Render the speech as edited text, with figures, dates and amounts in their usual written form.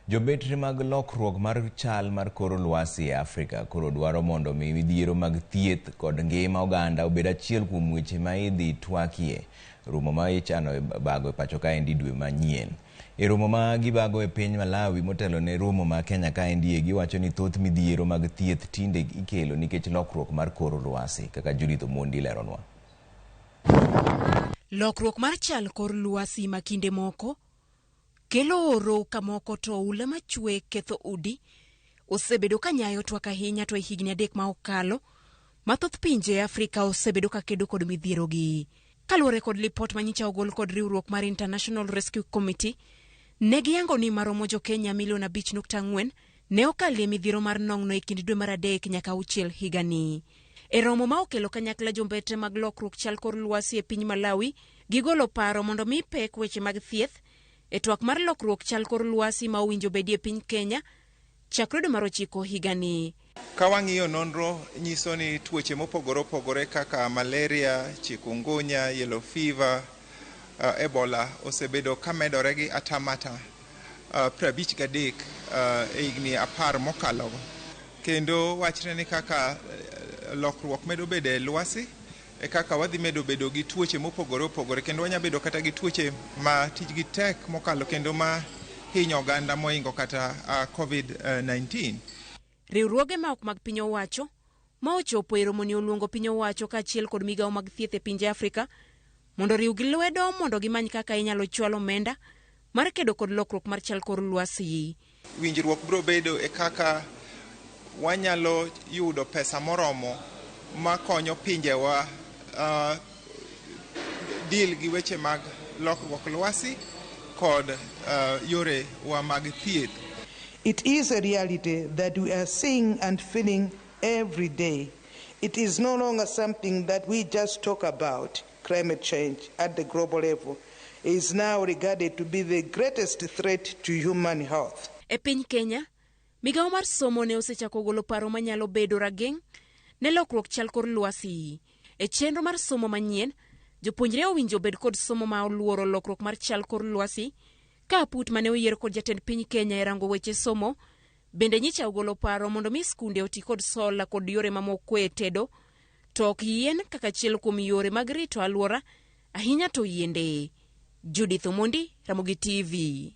Jobetri mag lokruok mar chal mar kor lwasi e Afrika koro dwaro mondo midhiero mag thieth kod ngima oganda obed achiel kuom weche ma idhi twakie romo ma ichano e bago e pacho kaendi dwe manyien. E romo ma gibago e piny Malawi motelo ne romo ma Kenya kaendi giwacho ni thoth midhiero mag thieth tinde ikelo nikech lokruok mar kor lwasi kaka Judith Omondi leronwa. Lokruok mar chal kor lwasi ma kinde moko kelo oro kamoko to ula machwe ketho udi osebedo ka nyayo twak ahinya to higni 3 ma okalo mathoth pinje e Afrika osebedo ka kedo kod midhiero gi. Kaluwore kod lipot manyicha ogol kod riwruok mar International Rescue Committee, ne giyango ni maromo jo Kenya milion 5.4 ne okalie midhiero mar nong'no e kind dwe mar 3 nyaka 6 higani. E romo ma okelo kanyakla jombetre mag lokruok chal kor lwasi e piny Malawi, gigolo paro mondo mi pek weche mag thieth e twak mar lokruok chal kor lwasi ma owinjo bedie e piny Kenya chakre dwe mar 9 higani. Kawang'iyo nonro nyiso ni tuoche mopogore opogore kaka malaria, chikungunya, yellow fever, Ebola osebedo ka medore gi atamata 53 e higni 10 mokalo. Kendo wachre ni kaka lokruok medo bedo e lwasi e kaka wadhi medo bedo gi tuoche mopogore opogore, kendo wanya bedo kata gi tuoche ma tijgi tek mokalo kendo ma hinyo oganda moingo kata COVID-19. Riwruoge ma ok mag piny owacho ma ochopo e romo ni oluongo piny owacho kaachiel kod migawo mag thieth e pinje Afrika mondo riw gi lwedo mondo gimany kaka inyalo chwalo omenda mar kedo kod lokruok mar chal kor lwasi. Winjruok biro bedo e kaka wanyalo yudo pesa moromo ma konyo pinjewa deal gi weche mag lokruok lwasi kod yore wa mag thieth. It is a reality that we are seeing and feeling every day. It is no longer something that we just talk about. Climate change at the global level is now regarded to be the greatest threat to human health. E piny Kenya, migawo mar somo ne osechako golo paro manyalo bedo rageng' ne lokruok chal kor lwasi. E chenro mar somo manyien, jopuonjre owinjo bed kod somo ma oluoro lokruok mar chal kor lwasi. Ka put mane oyier kod jatend piny Kenya e rango weche somo, bende nyicha ogolo paro mondo mi skunde oti kod sola kod yore mamoko e tedo, to ok yien kaka achiel kuom yore mag rito alwora, ahinya to yiende. Judith Omondi, Ramogi TV.